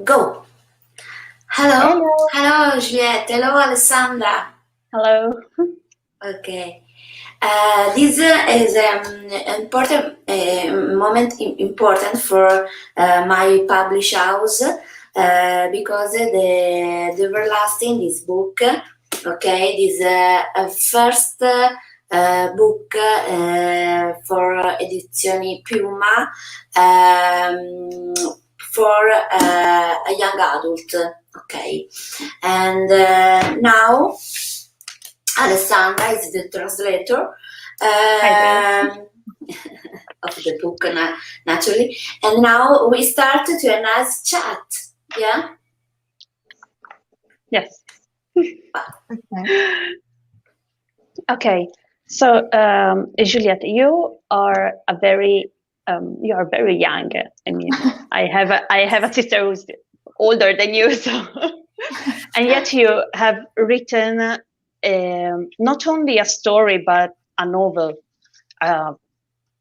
Go. Hello. Hello. Hello, Juliette. Hello, Alessandra. Hello. Okay. This is important moment important for my publish house because the everlasting this book, okay, this first book for Edizioni Piuma for a young adult, okay, and now Alessandra is the translator of the book, naturally. And now we start to a nice chat. Yeah? Yes. Okay. So, Juliette, you are very young. I mean, I have a sister who's older than you, so and yet you have written not only a story but a novel, a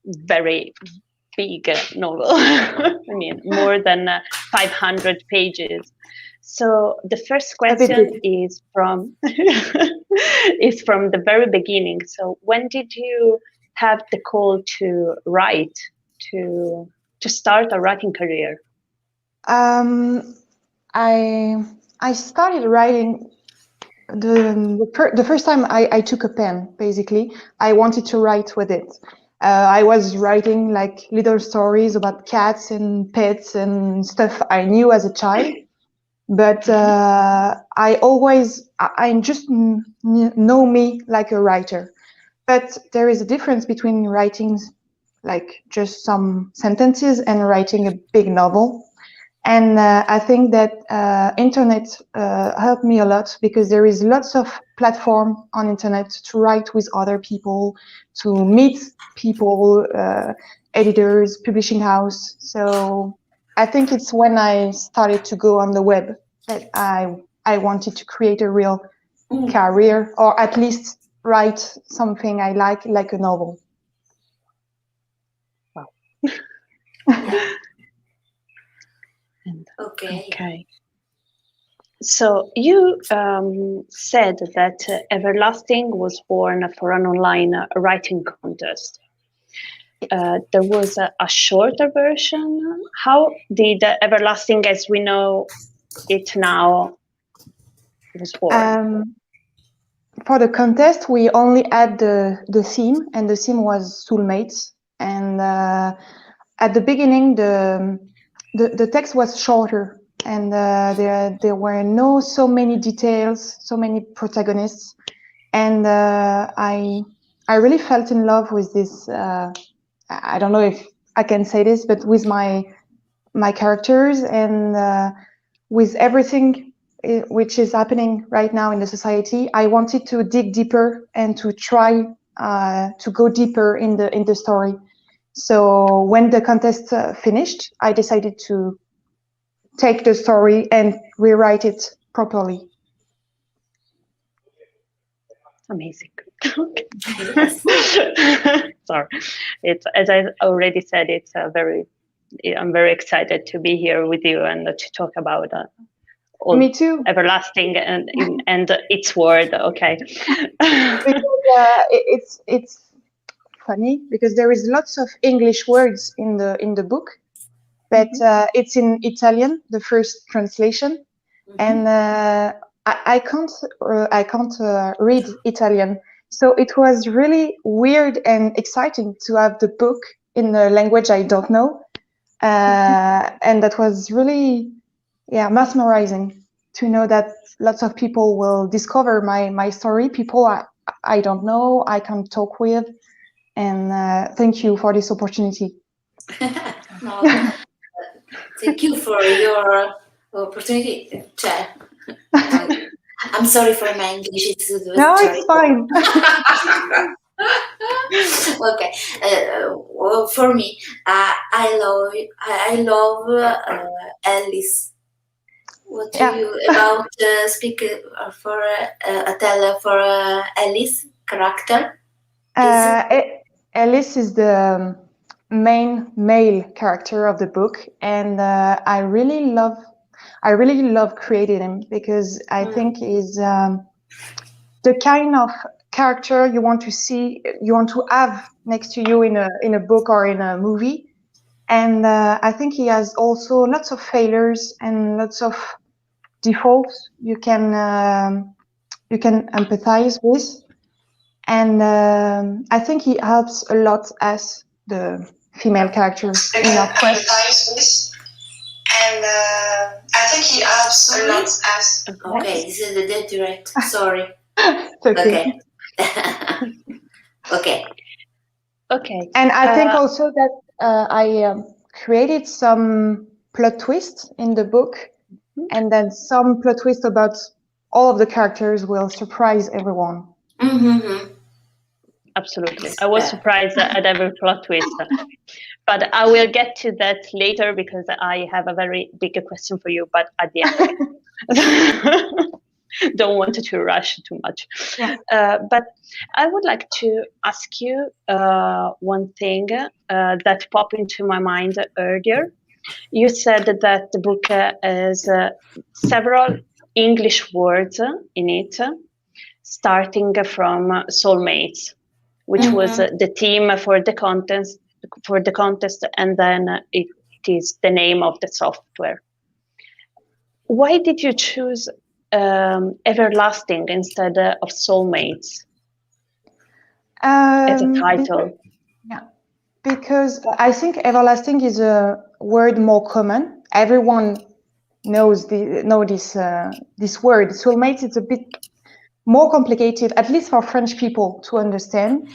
very big novel. I mean, more than 500 pages. So the first question is from the very beginning. So when did you have the call to write, to start a writing career? I started writing the first time I took a pen. Basically, I wanted to write with it. I was writing like little stories about cats and pets and stuff I knew as a child. But I just know me like a writer. But there is a difference between writing like just some sentences and writing a big novel. And I think that internet helped me a lot because there is lots of platform on internet to write with other people, to meet people, editors, publishing house. So I think it's when I started to go on the web that I wanted to create a real career, or at least write something I like a novel. Wow. Okay. So you said that Everlasting was born for an online writing contest. There was a shorter version. How did Everlasting, as we know it now, was born? For the contest, we only had the theme, and the theme was soulmates. And at the beginning, the text was shorter, and there were so many details, so many protagonists, and I really felt in love with this. I don't know if I can say this, but with my characters and with everything which is happening right now in the society. I wanted to dig deeper and to try to go deeper in the story. So when the contest finished, I decided to take the story and rewrite it properly. Amazing. Sorry, it's, as I already said, it's I'm very excited to be here with you and to talk about Me too. Everlasting and its word. Okay. Because it's funny because there is lots of English words in the book, but it's in Italian, the first translation, and I can't read Italian, so it was really weird and exciting to have the book in a language I don't know, and that was really mesmerizing to know that lots of people will discover my story, people I don't know, I can talk with, and thank you for this opportunity. No, thank you for your opportunity. I'm sorry for my English. It's fine. Okay. Well, for me, I love Alice. What do you about speak for tell for Alice character? Alice is the main male character of the book, and I really love I really love creating him because I think he's the kind of character you want to see, you want to have next to you in a book or in a movie. And I think he has also lots of failures and lots of defaults you can empathize with. And I think he helps a lot as the female character in our quest. And I think he helps a lot as. Okay, this is the dead direct. Sorry. Okay. Okay. Okay. And I think also that I created some plot twists in the book, and then some plot twists about all of the characters will surprise everyone. Mm-hmm. Absolutely. I was surprised at every plot twist. But I will get to that later because I have a very big question for you, but at the end. Don't want to rush too much. Yeah. But I would like to ask you one thing that popped into my mind earlier. You said that the book has several English words in it, starting from soulmates, which was the theme for the contest, and then it is the name of the software. Why did you choose everlasting instead of soulmates as a title? Because I think everlasting is a word more common. Everyone knows this word. Soulmate is a bit more complicated, at least for French people to understand.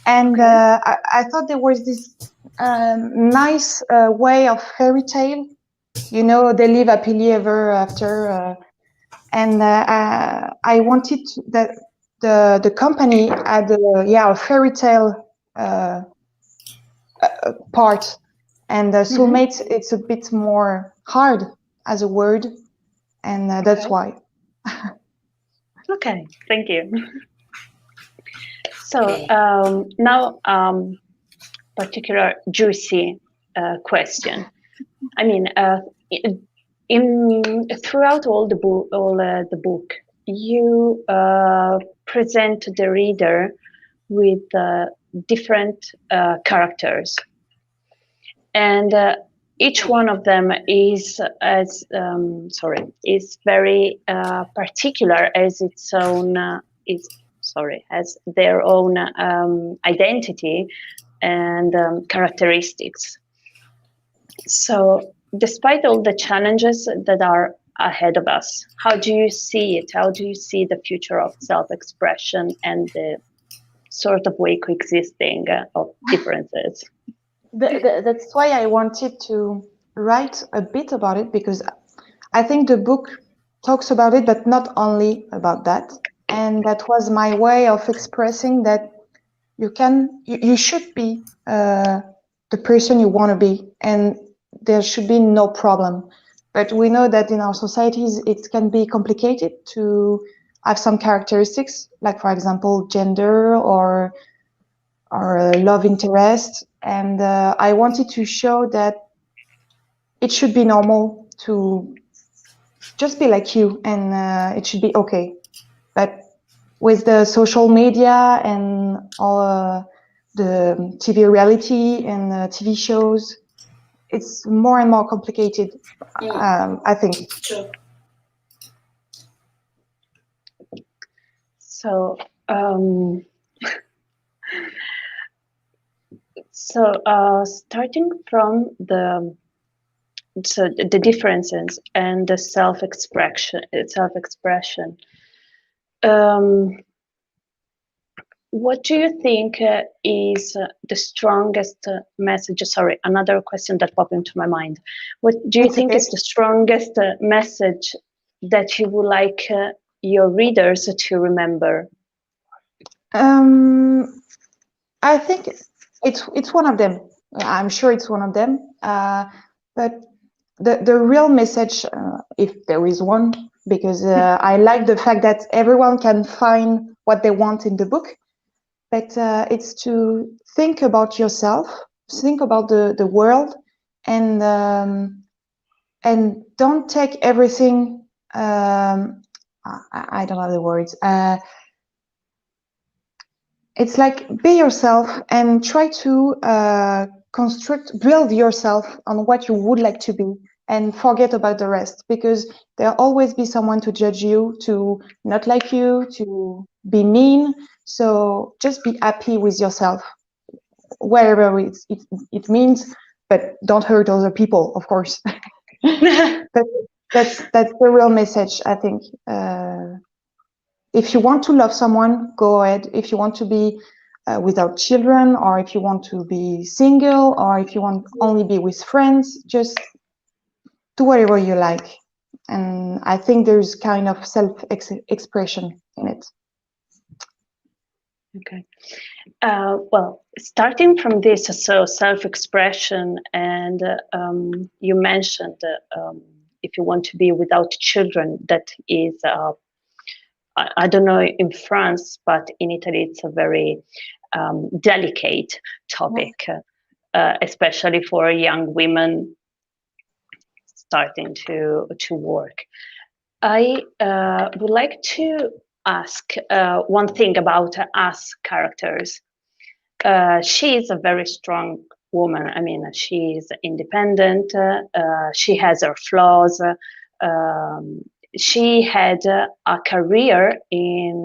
And I thought there was this nice way of fairy tale. You know, they live happily ever after. And I wanted that the company had a fairy tale part. And soulmates, it's a bit more hard as a word. And that's why. Okay, thank you. So now, particular juicy question. I mean, throughout all the book, you present the reader with different characters, and each one of them is very particular as its own has their own identity and characteristics. So despite all the challenges that are ahead of us, how do you see it? How do you see the future of self-expression and the sort of way coexisting of differences? That's why I wanted to write a bit about it, because I think the book talks about it, but not only about that. And that was my way of expressing that you should be the person you want to be, and there should be no problem. But we know that in our societies, it can be complicated to have some characteristics, like, for example, gender or love interest. And I wanted to show that it should be normal to just be like you, and it should be okay. But with the social media and all the TV reality and TV shows, it's more and more complicated, I think. True. So, starting from the differences and the self-expression. What do you think is the strongest message? Sorry, another question that popped into my mind. What do you think is the strongest message that you would like your readers to remember? I think it's one of them. I'm sure it's one of them. But the real message, if there is one, because I like the fact that everyone can find what they want in the book. But it's to think about yourself, think about the world, and and don't take everything. I don't have the words. It's like be yourself and try to build yourself on what you would like to be, and forget about the rest, because there'll always be someone to judge you, to not like you, to be mean. So just be happy with yourself, wherever it means, but don't hurt other people, of course. But that's the real message, I think. If you want to love someone, go ahead. If you want to be without children, or if you want to be single, or if you want only be with friends, just do whatever you like. And I think there's kind of self-expression in it. Okay. Well, starting from this, so self-expression, and you mentioned if you want to be without children, that is, I don't know in France, but in Italy, it's a very delicate topic, especially for young women starting to work. I would like to ask one thing about us characters. She is a very strong woman. I mean, she is independent. She has her flaws. She had a career in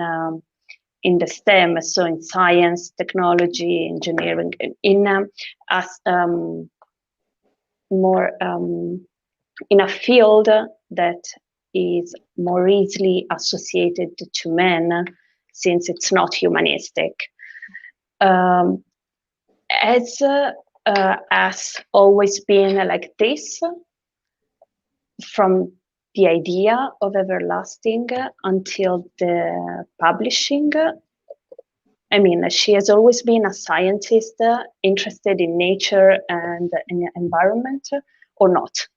the STEM, so in science, technology, engineering, in more in a field that is more easily associated to men, since it's not humanistic. Has always been like this, from the idea of everlasting until the publishing? I mean, she has always been a scientist, interested in nature and in the environment, or not?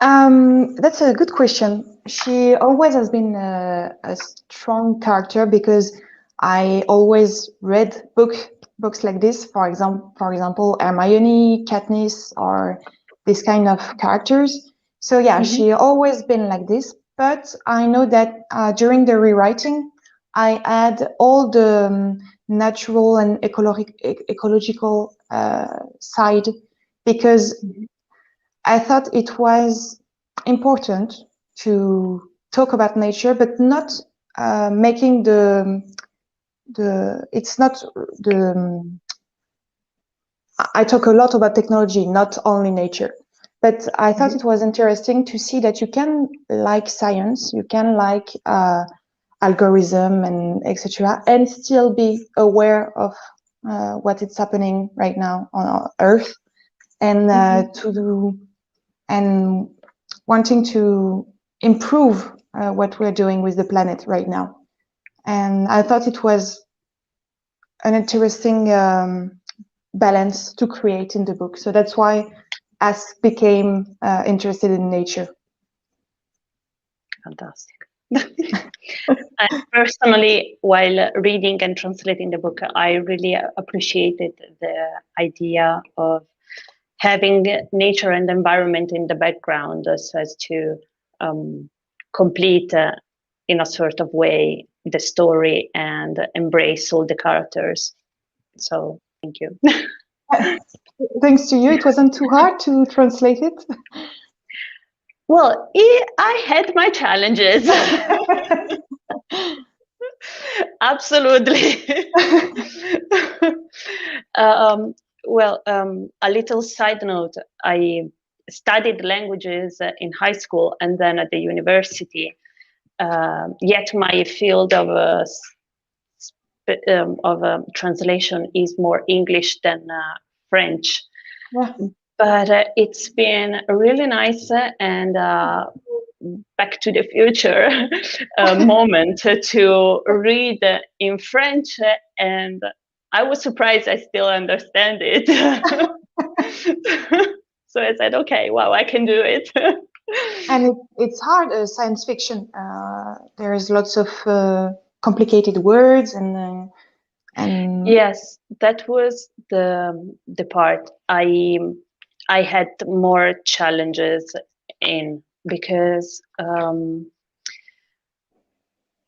That's a good question. She always has been a strong character, because I always read books like this. For example, Hermione, Katniss, or this kind of characters. So yeah, she always been like this. But I know that during the rewriting, I add all the natural and ecological side, because I thought it was important to talk about nature, but not making it's not the. I talk a lot about technology, not only nature, but I thought it was interesting to see that you can like science, you can like algorithm and etc., and still be aware of what is happening right now on our Earth, and to do, and wanting to improve what we're doing with the planet right now. And I thought it was an interesting balance to create in the book. So that's why I became interested in nature. Fantastic. I personally, while reading and translating the book, I really appreciated the idea of having nature and environment in the background, so as to complete in a sort of way the story and embrace all the characters. So thank you. Thanks to you. It wasn't too hard to translate it. Well, I had my challenges. Absolutely. A little side note, I studied languages in high school and then at the university, yet my field of translation is more English than French. Yeah. But it's been really nice and Back to the Future moment to read in French, and I was surprised I still understand it. So I said, okay, wow, I can do it. And it's hard, science fiction. There's lots of complicated words and yes, that was the part. I had more challenges in, because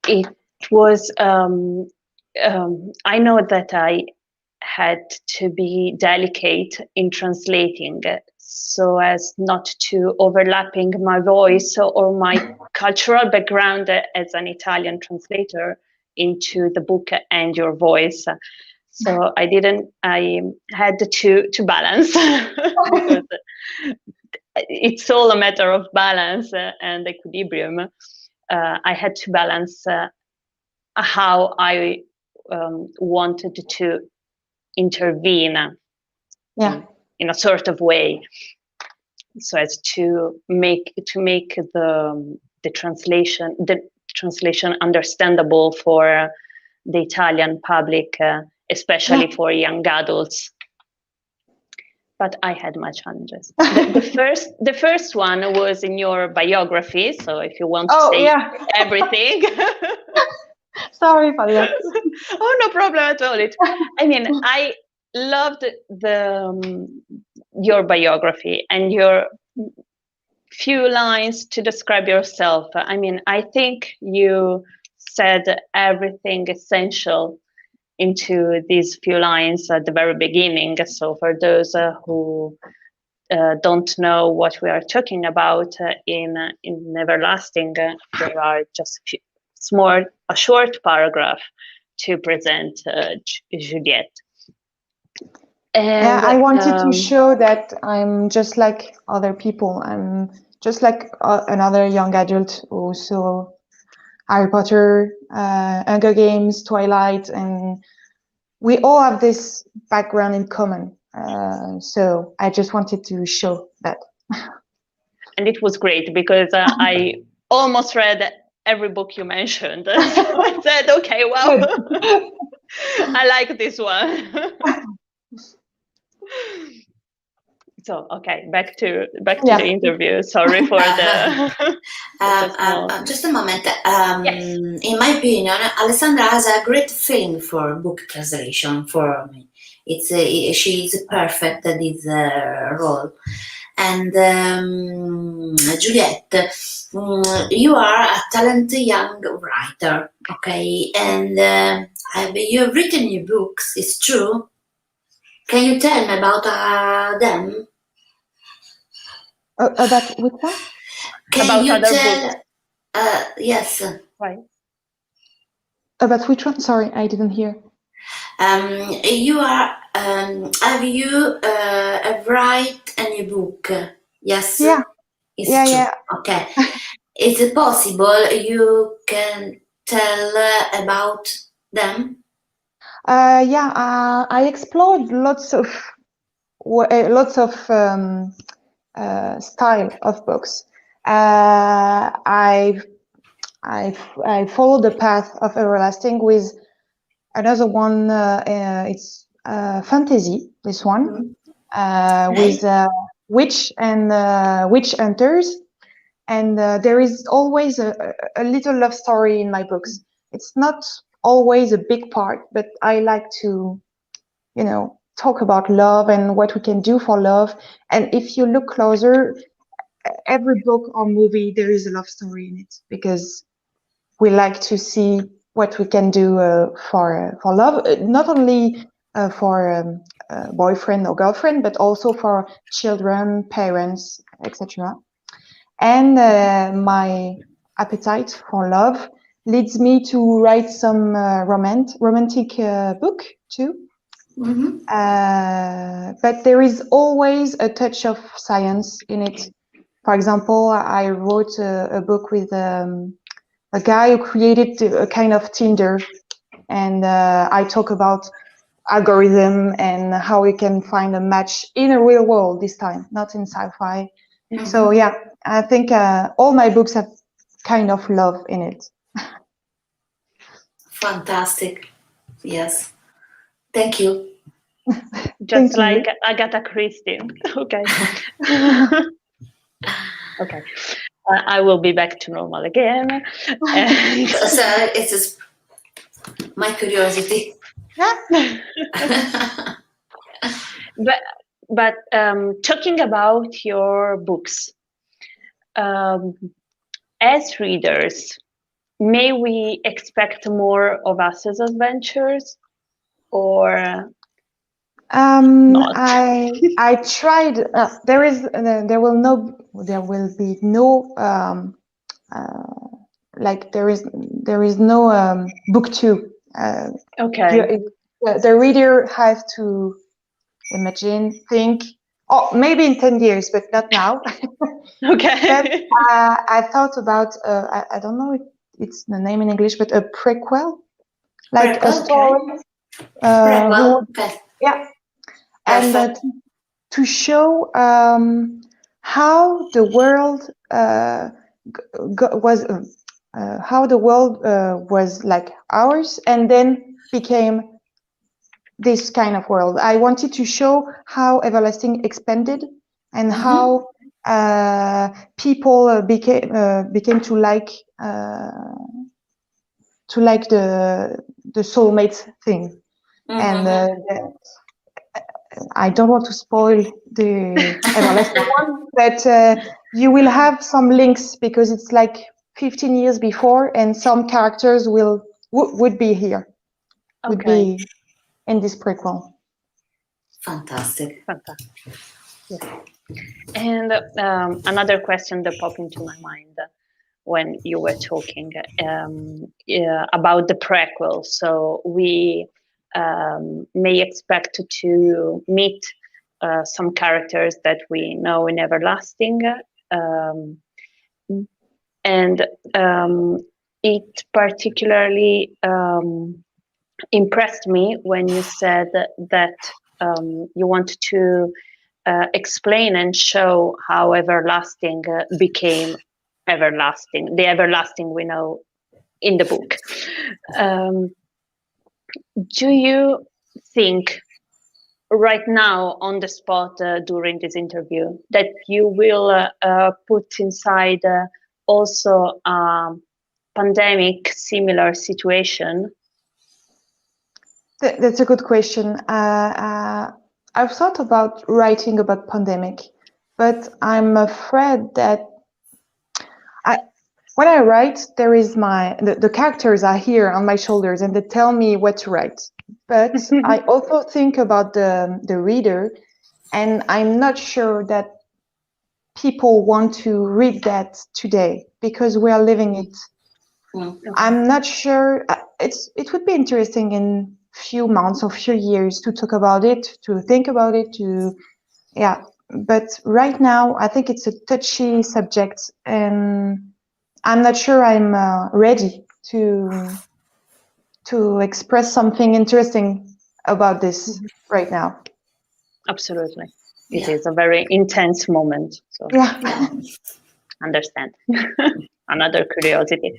it was, I know that I had to be delicate in translating so as not to overlapping my voice or my cultural background as an Italian translator into the book and your voice. So I had to balance because it's all a matter of balance and equilibrium. I had to balance how I wanted to intervene in a sort of way, so as to make the translation understandable for the Italian public, especially for young adults. But I had my challenges. The first one was in your biography, so if you want to say everything. Sorry for that. Oh, no problem at all. I mean, I loved your biography and your few lines to describe yourself. I mean, I think you said everything essential into these few lines at the very beginning. So for those who don't know what we are talking about, in Everlasting, there are just a short paragraph to present Juliette. And I wanted to show that I'm just like other people. I'm just like another young adult who saw Harry Potter, Hunger Games, Twilight, and we all have this background in common. So I just wanted to show that. And it was great because I almost read every book you mentioned. So I said, okay, wow, I like this one. So, okay, back to the interview. Sorry for the... just a moment. In my opinion, Alessandra has a great feeling for book translation. For me, she is perfect at this role. And Juliette, you are a talented young writer, okay? And you have written your books. It's true. Can you tell me about them? About which one? Can about you other tell? books. Yes. Right. About which one? Sorry, I didn't hear. You are. Have you write a new book? Yes. Yeah. It's true. Yeah. Okay. Is it possible you can tell about them? I explored lots of style of books. I followed the path of Everlasting with another one. It's fantasy. This one with witch and witch hunters, and there is always a little love story in my books. It's not always a big part, but I like to, talk about love and what we can do for love. And if you look closer, every book or movie, there is a love story in it, because we like to see what we can do for love, not only for boyfriend or girlfriend, but also for children, parents, etc. And my appetite for love leads me to write some romantic book too. Mm-hmm. But there is always a touch of science in it. For example, I wrote a book with a guy who created a kind of Tinder, and I talk about algorithm and how we can find a match in a real world this time, not in sci-fi. Mm-hmm. So yeah, I think all my books have kind of love in it. Fantastic. Yes. Thank you. Just like Agatha Christie. Okay. Okay. I will be back to normal again. So it's just my curiosity. But talking about your books, as readers, may we expect more of us as adventurers, or not? I tried. There will be no like there is no book 2. Okay. The reader has to imagine, think. Oh, maybe in 10 years, but not now. Okay. But I thought about I don't know if it's the name in English, but a prequel, like a Prequel, story. Prequel, okay. Yeah, and to show how the world was how the world was like ours, and then became this kind of world. I wanted to show how Everlasting expanded and how people became to like the soulmate thing. And I don't want to spoil the Everlasting one, but you will have some links because it's like 15 years before, and some characters would be here, would be in this prequel. Fantastic. Yeah. And another question that popped into my mind when you were talking about the prequel. So we may expect to meet some characters that we know in Everlasting, and it particularly impressed me when you said that you want to explain and show how Everlasting became Everlasting, the Everlasting we know in the book. Do you think right now on the spot during this interview that you will put inside also a pandemic similar situation? That's a good question. I've thought about writing about pandemic, but I'm afraid that when I write, there is the characters are here on my shoulders and they tell me what to write. But I also think about the reader, and I'm not sure that people want to read that today because we are living it. I'm not sure. It would be interesting in few months or few years to talk about it, to think about it, but right now I think it's a touchy subject, and I'm not sure I'm ready to express something interesting about this right now. Absolutely. It is a very intense moment. So understand. Another curiosity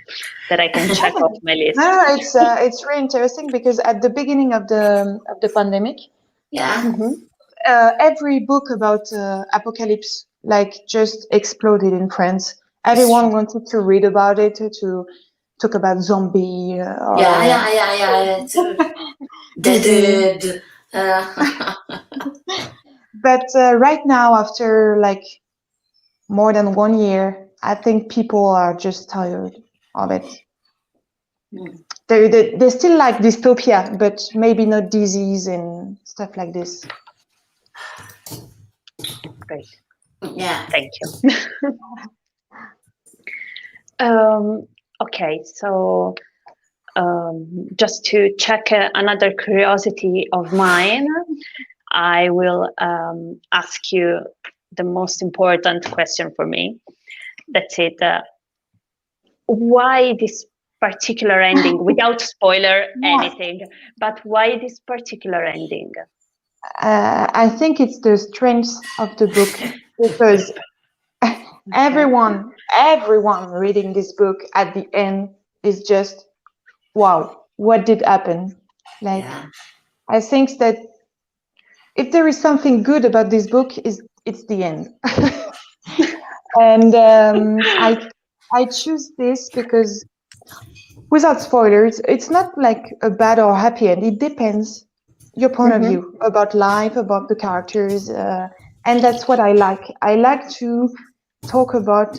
that I can check off my list. No, it's really interesting because at the beginning of the pandemic, every book about apocalypse just exploded in France. Everyone wanted to read about it, to talk about zombie. Dead. But right now, after more than 1 year, I think people are just tired of it. They still like dystopia, but maybe not disease and stuff like this. Great. Yeah. Thank you. Okay, so just to check another curiosity of mine, I will ask you the most important question for me. That's it. Why this particular ending, without spoiler anything, but why this particular ending? I think it's the strength of the book, because everyone reading this book at the end is just, wow, what did happen? I think that if there is something good about this book, it's the end. And I choose this because, without spoilers, it's not like a bad or happy end. It depends your point of view about life, about the characters, and that's what I like. I like to talk about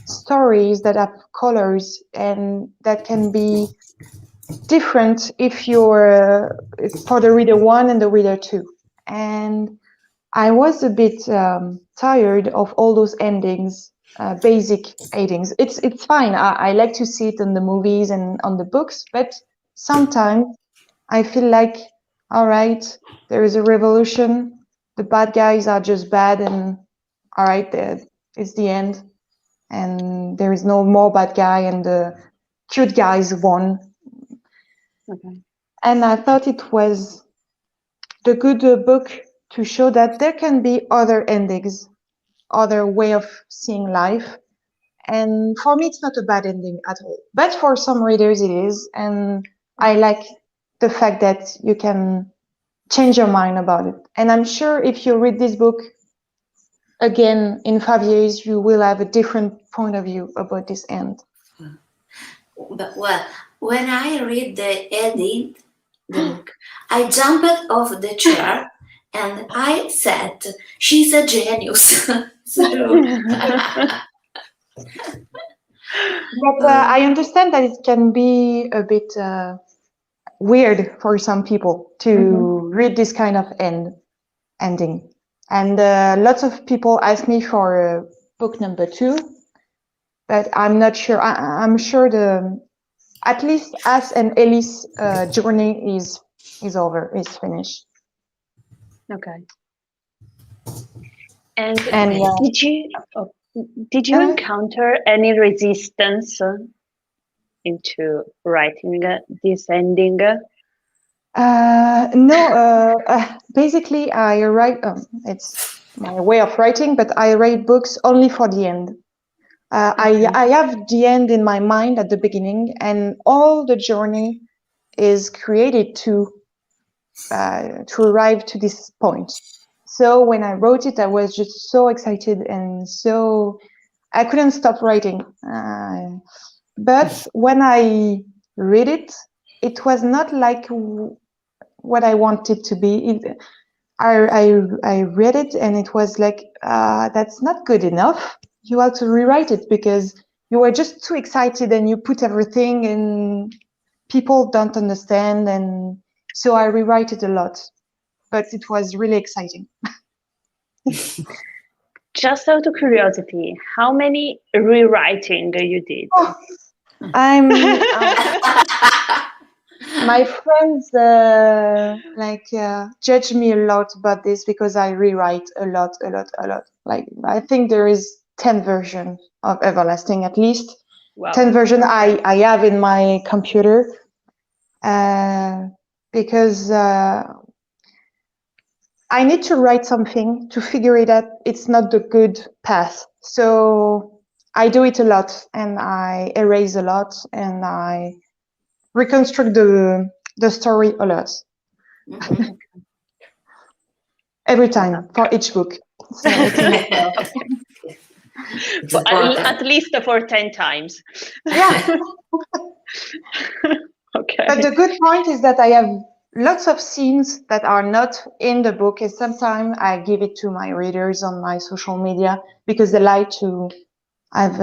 stories that have colors and that can be different if you're for the reader 1 and the reader 2. And I was a bit tired of all those endings, basic endings. It's fine. I like to see it in the movies and on the books, but sometimes I feel like, all right, there is a revolution. The bad guys are just bad, and all right, it's the end, and there is no more bad guy, and the cute guys won. Okay. And I thought it was the good book to show that there can be other endings, other way of seeing life. And for me, it's not a bad ending at all. But for some readers, it is. And I like the fact that you can change your mind about it. And I'm sure if you read this book again in 5 years, you will have a different point of view about this end. But well, when I read the ending, the book, I jumped off the chair and I said, "She's a genius." It's true. But I understand that it can be a bit weird for some people to read this kind of ending. And lots of people ask me for book number 2, but I'm not sure. I'm sure at least As and Ellis journey is over, is finished. Okay. And did you encounter any resistance into writing this ending? No. Basically, I write. It's my way of writing, but I write books only for the end. I have the end in my mind at the beginning, and all the journey is created to arrive to this point. So when I wrote it, I was just so excited, and so I couldn't stop writing. But when I read it, it was not like what I wanted to be. I read it, and it was like, that's not good enough. You have to rewrite it because you were just too excited and you put everything, and people don't understand. And so I rewrite it a lot, but it was really exciting. Just out of curiosity, how many rewriting you did? My friends judge me a lot about this because I rewrite a lot. Like, I think there is 10 versions of Everlasting, at least. Wow. 10 versions I have in my computer because I need to write something to figure it out. It's not the good path. So I do it a lot, and I erase a lot, and I reconstruct the story a lot. Mm-hmm. Every time, for each book. So at least for 10 times. Yeah. Okay. But the good point is that I have lots of scenes that are not in the book, and sometimes I give it to my readers on my social media because they like to have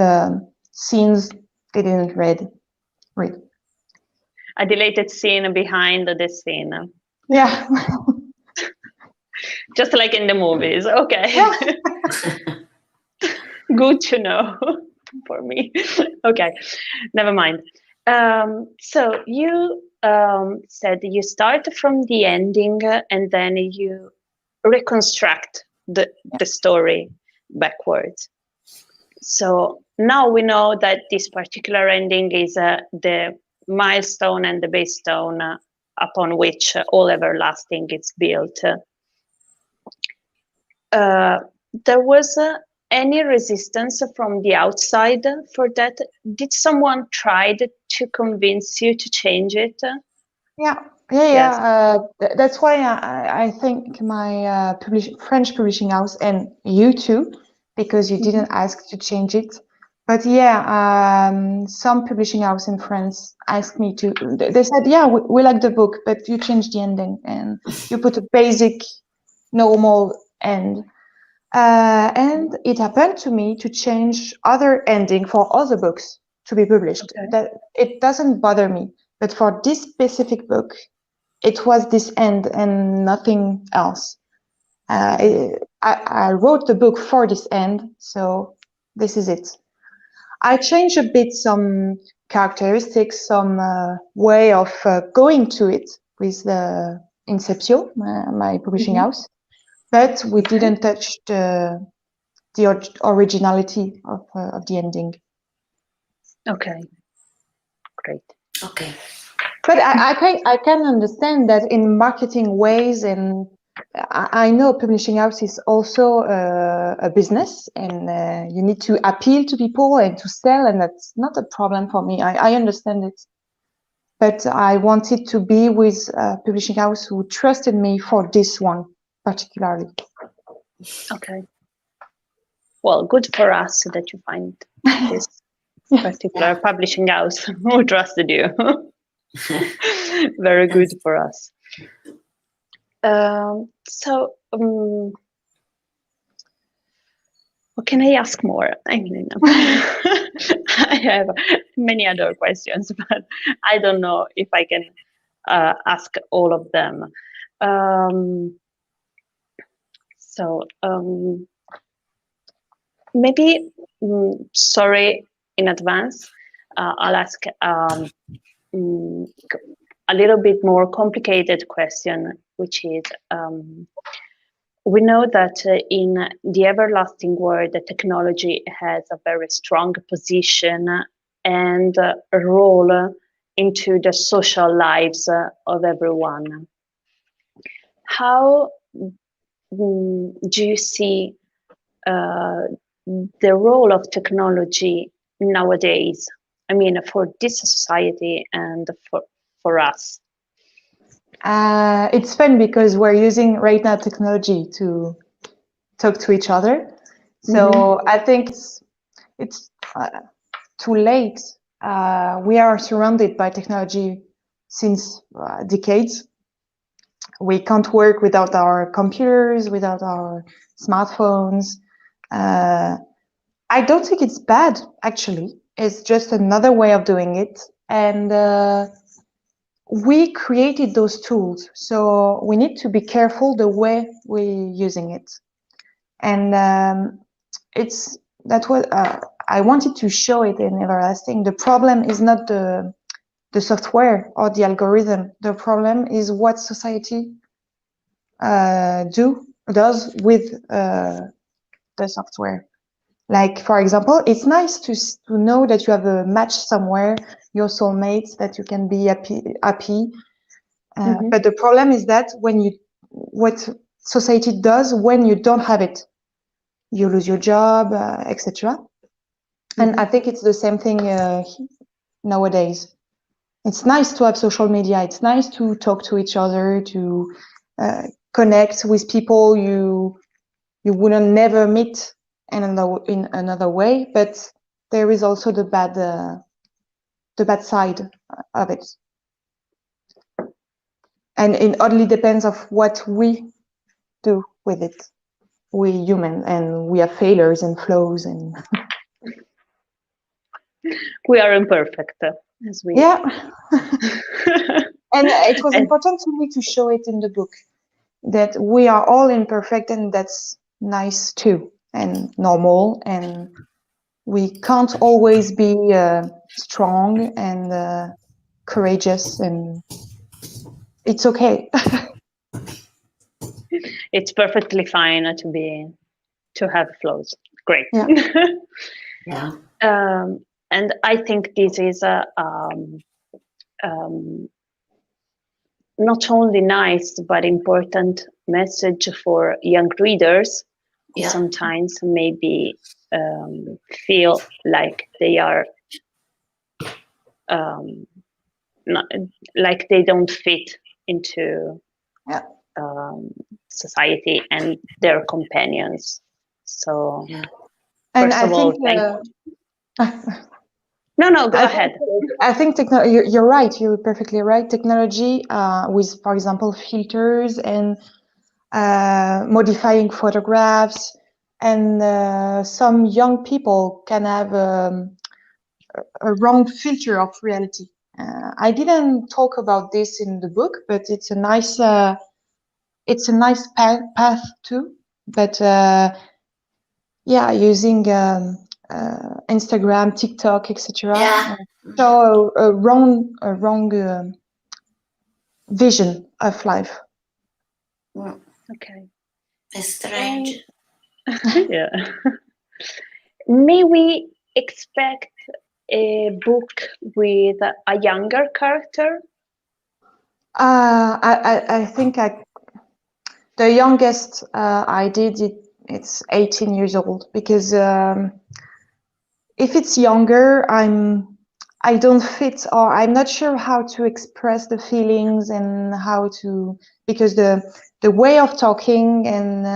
scenes they didn't read. A deleted scene behind the scene. Yeah. Just like in the movies. Okay. Yeah. Good to know for me. Okay, never mind. So you said you start from the ending and then you reconstruct the story backwards. So now we know that this particular ending is the milestone and the base stone upon which all Everlasting is built. There was any resistance from the outside for that? Did someone try to convince you to change it? Yeah. Yes. That's why I think my French publishing house, and you too, because you didn't ask to change it. But some publishing house in France asked me to. They said, "Yeah, we like the book, but you changed the ending and you put a basic, normal end." And it happened to me to change other ending for other books to be published. Okay. That it doesn't bother me, but for this specific book, it was this end and nothing else. I wrote the book for this end, so this is it. I changed a bit some characteristics, some way of going to it with the Inceptio, my publishing house, but we didn't touch the originality of the ending. Okay, great. Okay. But I can understand that in marketing ways, and I know publishing house is also a business, and you need to appeal to people and to sell, and that's not a problem for me. I understand it. But I wanted to be with a publishing house who trusted me for this one particularly. Okay. Well, good for us that you find this particular publishing house who trusted you. Very good for us. What can I ask more? I mean, I have many other questions, but I don't know if I can ask all of them. Maybe, sorry in advance, I'll ask a little bit more complicated question, which is, we know that in the everlasting world, the technology has a very strong position and a role into the social lives of everyone. How do you see the role of technology nowadays? I mean, for this society and for us. It's fun because we're using right now technology to talk to each other. So I think it's too late. We are surrounded by technology since decades. We can't work without our computers, without our smartphones. I don't think it's bad, actually. It's just another way of doing it. And we created those tools, so we need to be careful the way we're using it. And that's what I wanted to show it in Everlasting. The problem is not the software or the algorithm. The problem is what society does with the software. Like, for example, it's nice to know that you have a match somewhere, your soulmates, that you can be happy. But the problem is that what society does when you don't have it, you lose your job, etc. And I think it's the same thing nowadays. It's nice to have social media. It's nice to talk to each other, to connect with people you wouldn't never meet in another way. But there is also the bad side of it. And it only depends of what we do with it. We human, and we have failures and flaws, and we are imperfect, as we. Yeah. And it was important to me to show it in the book, that we are all imperfect, and that's nice too, and normal, and we can't always be strong and courageous, and it's okay. It's perfectly fine to have flaws. Great. Yeah. Yeah. And I think this is not only nice but important message for young readers who sometimes maybe feel like they are not, like they don't fit into society and their companions. So And first of all, No, go ahead. I think you're right. You're perfectly right. Technology with, for example, filters and modifying photographs, and some young people can have a wrong filter of reality. I didn't talk about this in the book, but it's a nice path too. But yeah, using Instagram, TikTok, etc. Yeah. So a wrong vision of life. Okay. It's strange. Yeah. May we expect a book with a younger character? I think the youngest I did it's 18 years old, because if it's younger, I don't fit, or I'm not sure how to express the feelings and how to, because the way of talking and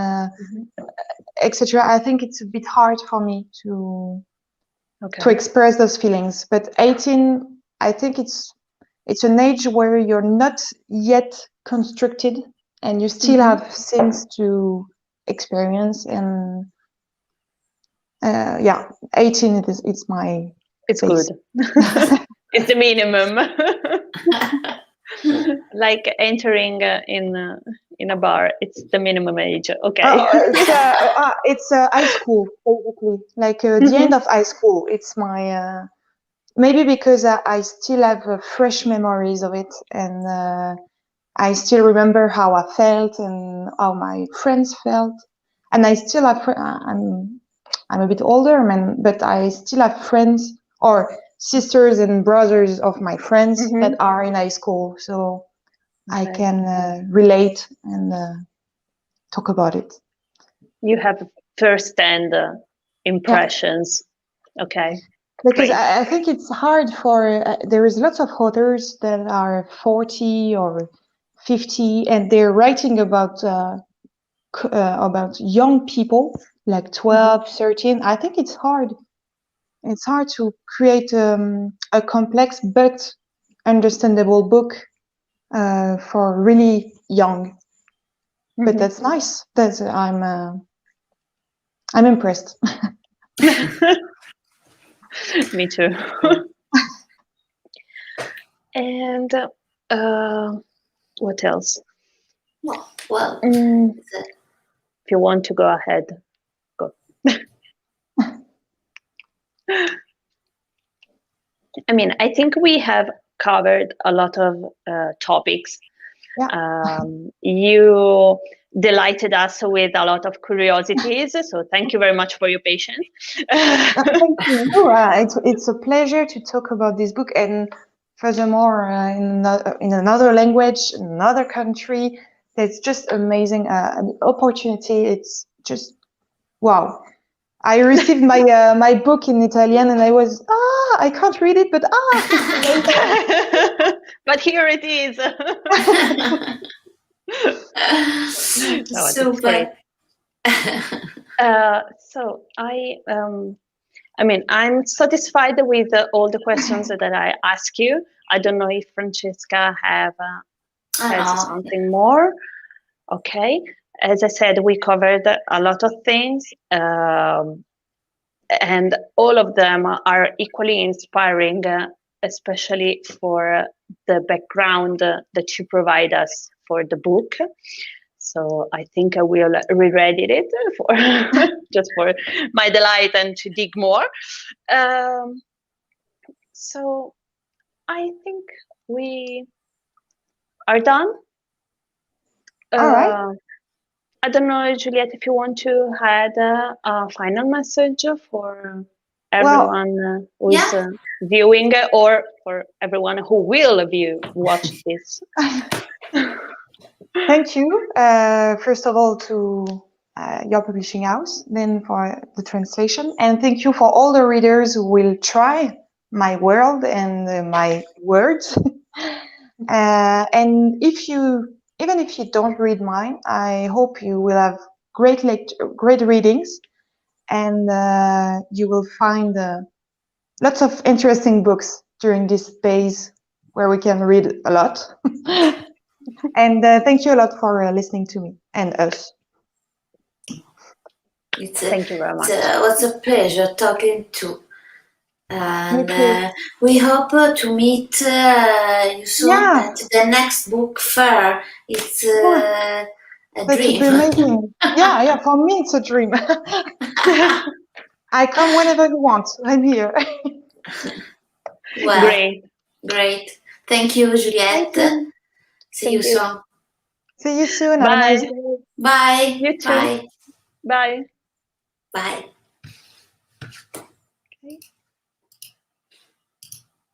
etc. I think it's a bit hard for me to express those feelings. But 18, I think it's an age where you're not yet constructed and you still have things to experience. And yeah, 18 it's my It's base. good. It's the minimum. Like entering in a bar, it's the minimum age. Okay. It's high school, basically, like the end of high school. It's my maybe because I still have fresh memories of it, and I still remember how I felt and how my friends felt, and I still have. I'm a bit older, but I still have friends or sisters and brothers of my friends that are in high school, so I can relate and talk about it. You have first-hand impressions. Yeah. Okay. Because I think it's hard for, there is lots of authors that are 40 or 50 and they're writing about young people, like 12, 13. I think it's hard. It's hard to create a complex but understandable book for really young. But that's nice. I'm impressed. Me too. And what else? Well, if you want to go ahead, go. I mean, I think we have covered a lot of topics. Yeah. You delighted us with a lot of curiosities, so thank you very much for your patience. Thank you. It's a pleasure to talk about this book, and furthermore, in another language, in another country. It's just amazing, an opportunity. It's just wow. I received my my book in Italian, and I was I can't read it, but but here it is. No, super. So I mean, I'm satisfied with all the questions that I ask you. I don't know if Francesca has something more. Okay. As I said, we covered a lot of things, and all of them are equally inspiring, especially for the background that you provide us for the book. So I think I will reread it for just for my delight and to dig more. So I think we are done. All right. I don't know, Juliette, if you want to add a final message for everyone who's viewing, or for everyone who will watch this. Thank you, first of all, to your publishing house, then for the translation, and thank you for all the readers who will try my world and my words. And even if you don't read mine, I hope you will have great readings, and you will find lots of interesting books during this phase where we can read a lot. And thank you a lot for listening to me and us. Thank you very much. It was a pleasure talking to. Me And too. we hope to meet you soon Yeah. at the next book fair. It's a That would dream. be amazing. Yeah, for me it's a dream. I come whenever you want. I'm here. Well, Great. Thank you, Juliette. Thank you. See Thank you you. soon. See you soon. Have a nice Bye. day. Bye. You too. Bye. Bye. Bye.